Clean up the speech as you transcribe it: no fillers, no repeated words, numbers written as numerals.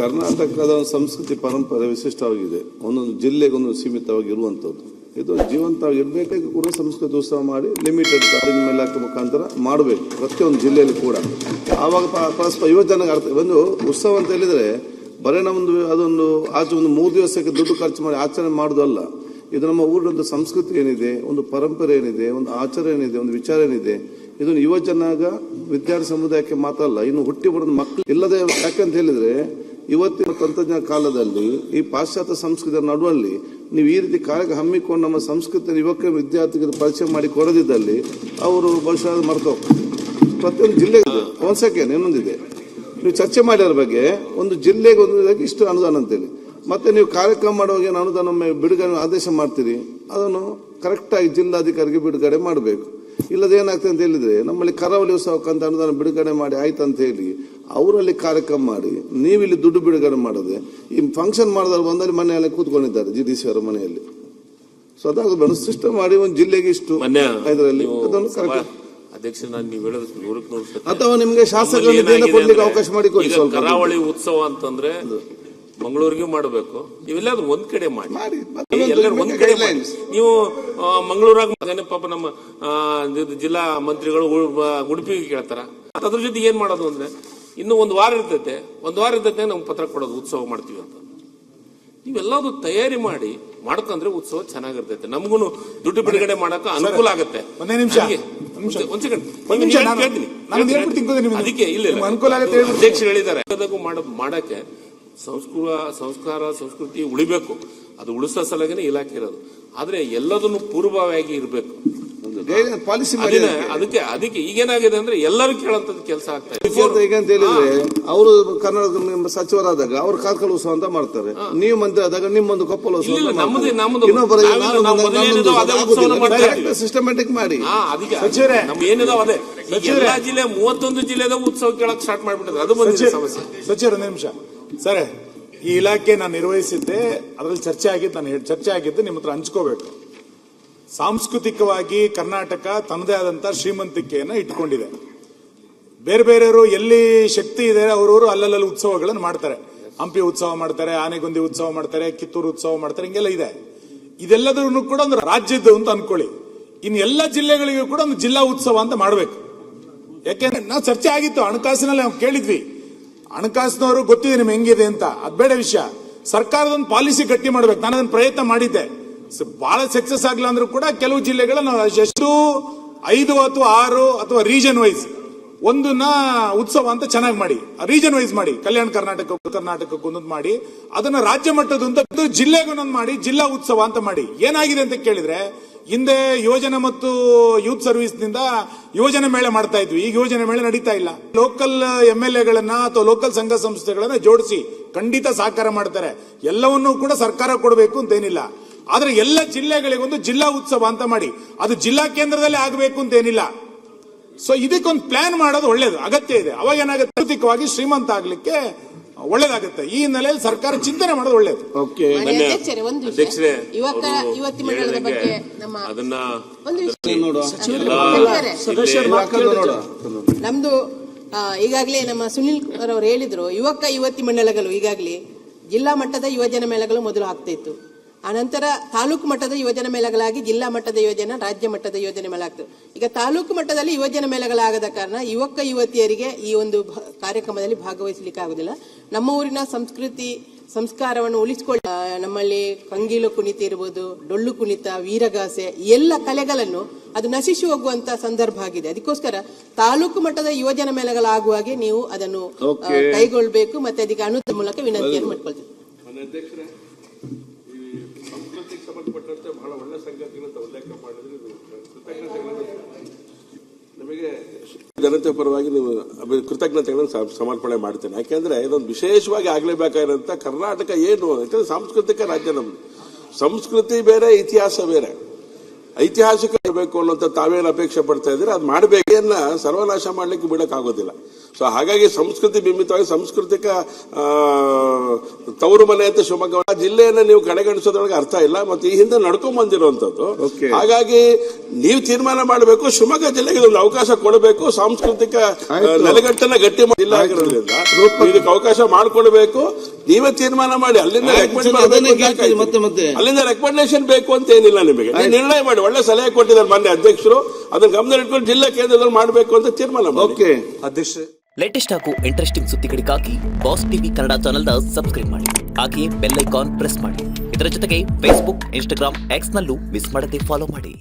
ಕರ್ನಾಟಕದ ಸಂಸ್ಕೃತಿ ಪರಂಪರೆ ವಿಶಿಷ್ಟವಾಗಿದೆ. ಒಂದೊಂದು ಜಿಲ್ಲೆಗೊಂದು ಸೀಮಿತವಾಗಿ ಇರುವಂಥದ್ದು. ಇದು ಜೀವಂತವಾಗಿ ಇರಬೇಕಾಗಿ ಕೂಡ ಸಂಸ್ಕೃತಿ ಉತ್ಸವ ಮಾಡಿ ಲಿಮಿಟೆಡ್ ತಾಲೀಮು ಇಲಾಖೆ ಮುಖಾಂತರ ಮಾಡಬೇಕು ಪ್ರತಿಯೊಂದು ಜಿಲ್ಲೆಯಲ್ಲಿ ಕೂಡ. ಆವಾಗ ಪರಸ್ಪರ ಯುವಜನಗೆ ಅರ್ಥ. ಒಂದು ಉತ್ಸವ ಅಂತ ಹೇಳಿದರೆ ಬರೀ ನಮ್ಮದು ಅದೊಂದು ಆಚೆ ಒಂದು 3 ದಿವಸಕ್ಕೆ ದುಡ್ಡು ಖರ್ಚು ಮಾಡಿ ಆಚರಣೆ ಮಾಡೋದಲ್ಲ. ಇದು ನಮ್ಮ ಊರಿನೊಂದು ಸಂಸ್ಕೃತಿ ಏನಿದೆ, ಒಂದು ಪರಂಪರೆ ಏನಿದೆ, ಒಂದು ಆಚಾರ ಏನಿದೆ, ಒಂದು ವಿಚಾರ ಏನಿದೆ, ಇದನ್ನು ಯುವಜನಾಗ ವಿದ್ಯಾರ್ಥಿ ಸಮುದಾಯಕ್ಕೆ ಮಾತ್ರ ಅಲ್ಲ, ಇನ್ನು ಹುಟ್ಟಿ ಬರೋದು ಮಕ್ಕಳು ಇಲ್ಲದೆ. ಯಾಕಂತ ಹೇಳಿದ್ರೆ ಇವತ್ತಿನ ತಂತ್ರಜ್ಞಾನ ಕಾಲದಲ್ಲಿ ಈ ಪಾಶ್ಚಾತ್ಯ ಸಂಸ್ಕೃತಿಯ ನಡುವಲ್ಲಿ ನೀವು ಈ ರೀತಿ ಕಾರ್ಯ ಹಮ್ಮಿಕೊಂಡು ನಮ್ಮ ಸಂಸ್ಕೃತಿಯ ಯುವಕ ವಿದ್ಯಾರ್ಥಿಗಳಿಗೆ ಪರಿಚಯ ಮಾಡಿ ಕೊಡದಿದ್ದಲ್ಲಿ ಅವರು ಬಹುಶಃ ಮರೆತು ಪ್ರತಿಯೊಂದು ಜಿಲ್ಲೆಗೆ ಒಂದು ಸೆಕೆಂಡ್ ಇನ್ನೊಂದಿದೆ. ನೀವು ಚರ್ಚೆ ಮಾಡಿರೋ ಬಗ್ಗೆ ಒಂದು ಜಿಲ್ಲೆಗೆ ಒಂದು ಇಷ್ಟು ಅನುದಾನ ಅಂತೇಳಿ ಮತ್ತೆ ನೀವು ಕಾರ್ಯಕ್ರಮ ಮಾಡುವಾಗ ಅನುದಾನ ಬಿಡುಗಡೆ ಆದೇಶ ಮಾಡ್ತೀರಿ, ಅದನ್ನು ಕರೆಕ್ಟಾಗಿ ಜಿಲ್ಲಾಧಿಕಾರಿಗೆ ಬಿಡುಗಡೆ ಮಾಡಬೇಕು. ಇಲ್ಲದೆ ಏನಾಗ್ತದೆ ಅಂತ ಹೇಳಿದ್ರೆ ನಮ್ಮಲ್ಲಿ ಕರಾವಳಿ ಉತ್ಸವಕ್ಕಂತ ಅನುದಾನ ಬಿಡುಗಡೆ ಮಾಡಿ ಆಯ್ತು ಅಂತ ಹೇಳಿ ಅವರಲ್ಲಿ ಕಾರ್ಯಕ್ರಮ ಮಾಡಿ ನೀವಿಲ್ಲಿ ದುಡ್ಡು ಬಿಡುಗಡೆ ಮಾಡದೆ ಈ ಫಂಕ್ಷನ್ ಮಾಡಿದವರು ಬಂದಲ್ಲಿ ಮನೆಯಲ್ಲಿ ಕೂತ್ಕೊಂಡಿದ್ದಾರೆ GDC ಅವರ ಮನೆಯಲ್ಲಿ. ಸೊ ಅದಾಗ ಸಿಸ್ಟಮ್ ಮಾಡಿ ಒಂದು ಜಿಲ್ಲೆಗೆ ಇಷ್ಟು ಇದರಲ್ಲಿ ಅದನ್ನು ಅಧ್ಯಕ್ಷ ನೀವು ಅಥವಾ ನಿಮ್ಗೆ ಶಾಸಕರಿಗೆ ಕೊಡ್ಲಿಕ್ಕೆ ಅವಕಾಶ ಮಾಡಿ ಕೊಡಿ. ಕರಾವಳಿ ಉತ್ಸವ ಅಂತಂದ್ರೆ ಮಂಗಳೂರಿಗೆ ಮಾಡಬೇಕು, ಇವೆಲ್ಲಾದ್ರೂ ಒಂದ್ ಕಡೆ ಮಾಡಿ, ಎಲ್ಲರೂ ಒಂದ್ ಕಡೆ ಮಾಡಿ. ನೀವು ಮಂಗಳೂರಾಗ ಪಾಪ ನಮ್ಮ ಜಿಲ್ಲಾ ಮಂತ್ರಿಗಳು ಉಡುಪಿಗೆ ಕೇಳ್ತಾರ, ಅದ್ರ ಜೊತೆ ಏನ್ ಮಾಡೋದು ಅಂದ್ರೆ ಇನ್ನು ಒಂದು ವಾರ ಇರ್ತೈತೆ ನಮ್ಗೆ ಪತ್ರ ಕೊಡೋದು ಉತ್ಸವ ಮಾಡ್ತೀವಿ ಅಂತ. ನೀವೆಲ್ಲದು ತಯಾರಿ ಮಾಡಿ ಮಾಡ್ಕೊಂಡ್ರೆ ಉತ್ಸವ ಚೆನ್ನಾಗಿರ್ತೈತೆ, ನಮಗೂ ದುಡ್ಡು ಬಿಡುಗಡೆ ಮಾಡಕ ಅನುಕೂಲ ಆಗತ್ತೆ. ಅದಕ್ಕೆ ಇಲ್ಲ ಅಧ್ಯಕ್ಷರು ಹೇಳಿದ್ದಾರೆ ಮಾಡಕ್ಕೆ ಸಂಸ್ಕೃತಿ ಉಳಿಬೇಕು, ಅದು ಉಳಿಸೋ ಸಲಗೇನೆ ಇಲಾಖೆ ಇರೋದು. ಆದ್ರೆ ಎಲ್ಲದನ್ನು ಪೂರ್ವಭಾವಿಯಾಗಿ ಇರಬೇಕು ಪಾಲಿಸಿ. ಅದಕ್ಕೆ ಈಗೇನಾಗಿದೆ ಅಂದ್ರೆ ಎಲ್ಲರೂ ಕೇಳಂತದ್ದು ಕೆಲಸ ಆಗ್ತಾ ಇದೆ. ಈಗ ಅಂತ ಹೇಳಿದ್ರೆ ಅವರು ಕನ್ನಡ ಸಚಿವರಾದಾಗ ಅವ್ರು ಕಾರ್ಕಳ ಉತ್ಸವ ಅಂತ ಮಾಡ್ತಾರೆ, ನೀವು ಮಂತ್ರಿ ಆದಾಗ ನಿಮ್ಮೊಂದು ಕೊಪ್ಪಳ ಉತ್ಸವ, ಸಿಸ್ಟಮ್ಯಾಟಿಕ್ ಮಾಡಿ. ಏನಿದಾವ ಅದೇ ಎಲ್ಲಾ ಜಿಲ್ಲೆ 31 ಜಿಲ್ಲೆದಾಗ ಉತ್ಸವ ಕೇಳಕ್ ಸ್ಟಾರ್ಟ್ ಮಾಡ್ಬಿಟ್ಟಿದ್ರೆ ಅದು ಬಂದಿದೆ ಸಮಸ್ಯೆ. ಸಚಿವರು ಒಂದು ನಿಮಿಷ ಸರ್, ಈ ಇಲಾಖೆ ನಾನು ನಿರ್ವಹಿಸಿದ್ದೆ, ಅದರಲ್ಲಿ ಚರ್ಚೆ ಆಗಿದ್ದು ನಿಮ್ಮ ಹತ್ರ ಹಂಚ್ಕೋಬೇಕು. ಸಾಂಸ್ಕೃತಿಕವಾಗಿ ಕರ್ನಾಟಕ ತನ್ನದೇ ಆದಂತಹ ಶ್ರೀಮಂತಿಕೆಯನ್ನು ಇಟ್ಕೊಂಡಿದೆ. ಬೇರೆ ಬೇರೆಯವರು ಎಲ್ಲಿ ಶಕ್ತಿ ಇದೆ ಅವರವರು ಅಲ್ಲಲ್ಲಿ ಉತ್ಸವಗಳನ್ನು ಮಾಡ್ತಾರೆ. ಹಂಪಿ ಉತ್ಸವ ಮಾಡ್ತಾರೆ, ಆನೆಗೊಂದಿ ಉತ್ಸವ ಮಾಡ್ತಾರೆ, ಕಿತ್ತೂರು ಉತ್ಸವ ಮಾಡ್ತಾರೆ, ಹಿಂಗೆಲ್ಲ ಇದೆ. ಇದೆಲ್ಲದನ್ನು ಕೂಡ ಒಂದು ರಾಜ್ಯದ್ದು ಅಂತ ಅನ್ಕೊಳ್ಳಿ. ಇನ್ನು ಎಲ್ಲ ಜಿಲ್ಲೆಗಳಿಗೂ ಕೂಡ ಒಂದು ಜಿಲ್ಲಾ ಉತ್ಸವ ಅಂತ ಮಾಡಬೇಕು. ಯಾಕೆಂದ್ರೆ ನಾವು ಚರ್ಚೆ ಆಗಿತ್ತು ಹಣಕಾಸಿನಲ್ಲಿ, ನಾವು ಕೇಳಿದ್ವಿ, ಹಣಕಾಸಿನವರು ಗೊತ್ತಿದೆ ನಿಮ್ಗೆ ಹೆಂಗಿದೆ ಅಂತ, ಅದು ಬೇಡ ವಿಷಯ. ಸರ್ಕಾರದೊಂದು ಪಾಲಿಸಿ ಗಟ್ಟಿ ಮಾಡ್ಬೇಕು. ನಾನು ಅದನ್ನ ಪ್ರಯತ್ನ ಮಾಡಿದ್ದೆ, ಬಹಳ ಸಕ್ಸಸ್ ಆಗ್ಲಿಲ್ಲ ಅಂದ್ರೂ ಕೂಡ ಕೆಲವು ಜಿಲ್ಲೆಗಳ ಎಷ್ಟು 5 ಅಥವಾ 6 ಅಥವಾ ರೀಜನ್ ವೈಸ್ ಒಂದನ್ನ ಉತ್ಸವ ಅಂತ ಚೆನ್ನಾಗಿ ಮಾಡಿ, ರೀಜನ್ ವೈಸ್ ಮಾಡಿ, ಕಲ್ಯಾಣ ಕರ್ನಾಟಕಕ್ಕೆ ಒಂದೊಂದು ಮಾಡಿ, ಅದನ್ನ ರಾಜ್ಯ ಮಟ್ಟದ ಜಿಲ್ಲೆಗೊಂದೊಂದು ಮಾಡಿ, ಜಿಲ್ಲಾ ಉತ್ಸವ ಅಂತ ಮಾಡಿ. ಏನಾಗಿದೆ ಅಂತ ಕೇಳಿದ್ರೆ ಹಿಂದೆ ಯೋಜನೆ ಮತ್ತು ಯೂತ್ ಸರ್ವಿಸ್ ನಿಂದ ಯೋಜನೆ ಮೇಳ ಮಾಡ್ತಾ ಇದ್ವಿ, ಈಗ ಯೋಜನೆ ಮೇಳ ನಡೀತಾ ಇಲ್ಲ. ಲೋಕಲ್ MLAಗಳನ್ನ ಅಥವಾ ಲೋಕಲ್ ಸಂಘ ಸಂಸ್ಥೆಗಳನ್ನ ಜೋಡಿಸಿ ಖಂಡಿತ ಸಹಕಾರ ಮಾಡ್ತಾರೆ. ಎಲ್ಲವನ್ನೂ ಕೂಡ ಸರ್ಕಾರ ಕೊಡಬೇಕು ಅಂತೇನಿಲ್ಲ, ಆದ್ರೆ ಎಲ್ಲ ಜಿಲ್ಲೆಗಳಿಗೊಂದು ಜಿಲ್ಲಾ ಉತ್ಸವ ಅಂತ ಮಾಡಿ, ಅದು ಜಿಲ್ಲಾ ಕೇಂದ್ರದಲ್ಲಿ ಆಗಬೇಕು ಅಂತ ಏನಿಲ್ಲ. ಸೊ ಇದಕ್ಕೊಂದು ಪ್ಲಾನ್ ಮಾಡೋದು ಒಳ್ಳೇದು, ಅಗತ್ಯ ಇದೆ. ಅವಾಗ ಏನಾಗುತ್ತೆ, ಆರ್ಥಿಕವಾಗಿ ಶ್ರೀಮಂತ ಆಗ್ಲಿಕ್ಕೆ ಒಳ್ಳೇದಾಗುತ್ತೆ. ಈ ಹಿನ್ನೆಲೆಯಲ್ಲಿ ಸರ್ಕಾರ ಚಿಂತನೆ ಮಾಡೋದು ಒಳ್ಳೇದು. ನಮ್ದು ಈಗಾಗಲೇ ನಮ್ಮ ಸುನಿಲ್ ಅವರು ಹೇಳಿದ್ರು, ಯುವತಿ ಮಂಡಳಗಳು ಈಗಾಗಲೇ ಜಿಲ್ಲಾ ಮಟ್ಟದ ಯುವಜನ ಮೇಳಗಳು ಮೊದಲು ಆಗ್ತಾ ಇತ್ತು. ಆನಂತರ ತಾಲೂಕು ಮಟ್ಟದ ಯುವಜನ ಮೇಳಗಳಾಗಿ ಜಿಲ್ಲಾ ಮಟ್ಟದ ಯೋಜನೆ, ರಾಜ್ಯ ಮಟ್ಟದ ಯೋಜನೆ ಮೇಳ ಆಗ್ತದೆ. ಈಗ ತಾಲೂಕು ಮಟ್ಟದಲ್ಲಿ ಯುವಜನ ಮೇಳಗಳಾಗದ ಕಾರಣ ಯುವತಿಯರಿಗೆ ಈ ಒಂದು ಕಾರ್ಯಕ್ರಮದಲ್ಲಿ ಭಾಗವಹಿಸಲಿಕ್ಕೆ ಆಗುದಿಲ್ಲ. ನಮ್ಮ ಊರಿನ ಸಂಸ್ಕೃತಿ ಸಂಸ್ಕಾರವನ್ನು ಉಳಿಸಿಕೊಳ್ಳ, ನಮ್ಮಲ್ಲಿ ಕಂಗೀಲು ಕುಣಿತ ಇರಬಹುದು, ಡೊಳ್ಳು ಕುಣಿತ, ವೀರಗಾಸೆ, ಎಲ್ಲ ಕಲೆಗಳನ್ನು ಅದು ನಶಿಸಿ ಹೋಗುವಂತ ಸಂದರ್ಭ ಆಗಿದೆ. ಅದಕ್ಕೋಸ್ಕರ ತಾಲೂಕು ಮಟ್ಟದ ಯುವಜನ ಮೇಳಗಳಾಗುವಾಗೆ ನೀವು ಅದನ್ನು ಕೈಗೊಳ್ಳಬೇಕು, ಮತ್ತೆ ಅದಕ್ಕೆ ಅನುದಾನ ಮೂಲಕ ವಿನಂತಿಯನ್ನು ಮಾಡ್ಕೊಳ್ತೀವಿ. ಸಂಸ್ಕೃತಿಗೆ ಸಂಬಂಧಪಟ್ಟಂತೆ ಬಹಳ ಒಳ್ಳೆ ಸಂಗತಿಗಳನ್ನು ಉಲ್ಲೇಖ ಮಾಡಿದ್ರೆ ನಿಮಗೆ ಜನತೆ ಪರವಾಗಿ ನೀವು ಕೃತಜ್ಞತೆಗಳನ್ನು ಸಮರ್ಪಣೆ ಮಾಡ್ತೇನೆ. ಯಾಕೆಂದ್ರೆ ಇದೊಂದು ವಿಶೇಷವಾಗಿ ಆಗ್ಲೇಬೇಕಾಗಿರೋಂಥ ಕರ್ನಾಟಕ ಏನು, ಯಾಕಂದ್ರೆ ಸಾಂಸ್ಕೃತಿಕ ರಾಜ್ಯ ನಮ್ದು. ಸಂಸ್ಕೃತಿ ಬೇರೆ, ಇತಿಹಾಸ ಬೇರೆ. ಐತಿಹಾಸಿಕ ಇರಬೇಕು ಅನ್ನೋಂಥ ತಾವೇನು ಅಪೇಕ್ಷೆ ಪಡ್ತಾ ಇದ್ರೆ ಅದು ಮಾಡಬೇಕನ್ನ ಸರ್ವನಾಶ ಮಾಡ್ಲಿಕ್ಕೆ ಬಿಡಕ್ಕಾಗೋದಿಲ್ಲ. ಸೊ ಹಾಗಾಗಿ ಸಂಸ್ಕೃತಿ ಬಿಂಬಿತವಾಗಿ ಸಾಂಸ್ಕೃತಿಕ ತವರು ಮನೆ ಅಂತ ಶಿವಮೊಗ್ಗ ಜಿಲ್ಲೆಯನ್ನ ನೀವು ಕಡೆಗಣಿಸೋದ್ರೊಳಗೆ ಅರ್ಥ ಇಲ್ಲ. ಮತ್ತೆ ಈ ಹಿಂದೆ ನಡ್ಕೊಂಡ್ ಬಂದಿರುವಂತದ್ದು. ಹಾಗಾಗಿ ನೀವು ತೀರ್ಮಾನ ಮಾಡಬೇಕು, ಶಿವಮೊಗ್ಗ ಜಿಲ್ಲೆಗೆ ಒಂದು ಅವಕಾಶ ಕೊಡಬೇಕು, ಸಾಂಸ್ಕೃತಿಕ ನೆಲೆಗಟ್ಟನ್ನ ಗಟ್ಟಿ ಜಿಲ್ಲೆ ಆಗಿರೋದ್ರಿಂದ ಇದಕ್ಕೆ ಅವಕಾಶ ಮಾಡಿಕೊಡ್ಬೇಕು. ನೀವೇ ತೀರ್ಮಾನ ಮಾಡಿ. ಅಲ್ಲಿಂದ ರೆಕಮೆಂಡೇಶನ್ ಬೇಕು ಅಂತ ಏನಿಲ್ಲ ನಿಮಗೆ. ನಿರ್ಣಯ ಮಾಡಿ. ಒಳ್ಳೆ ಸಲಹೆ ಕೊಟ್ಟಿದ್ದಾರೆ ಮಾನ್ಯ ಅಧ್ಯಕ್ಷರು. ಅದನ್ನ ಗಮನ ಇಟ್ಕೊಂಡು ಜಿಲ್ಲಾ ಕೇಂದ್ರದಲ್ಲಿ ಮಾಡಬೇಕು ಅಂತ ತೀರ್ಮಾನ ಮಾಡಿ. ಅಧ್ಯಕ್ಷ, ಲೇಟೆಸ್ಟ್ ಹಾಗೂ ಇಂಟ್ರೆಸ್ಟಿಂಗ್ ಸುದ್ದಿಗಳಿಗಾಗಿ ಬಾಸ್ ಟಿವಿ ಕನ್ನಡ ಚಾನೆಲ್ನ ಸಬ್ಸ್ಕ್ರೈಬ್ ಮಾಡಿ. ಹಾಗೆಯೇ ಬೆಲ್ ಐಕಾನ್ ಪ್ರೆಸ್ ಮಾಡಿ. ಇದರ ಜೊತೆಗೆ ಫೇಸ್ಬುಕ್, ಇನ್ಸ್ಟಾಗ್ರಾಮ್, ಎಕ್ಸ್ ನಲ್ಲೂ ಮಿಸ್ ಮಾಡದೆ ಫಾಲೋ ಮಾಡಿ.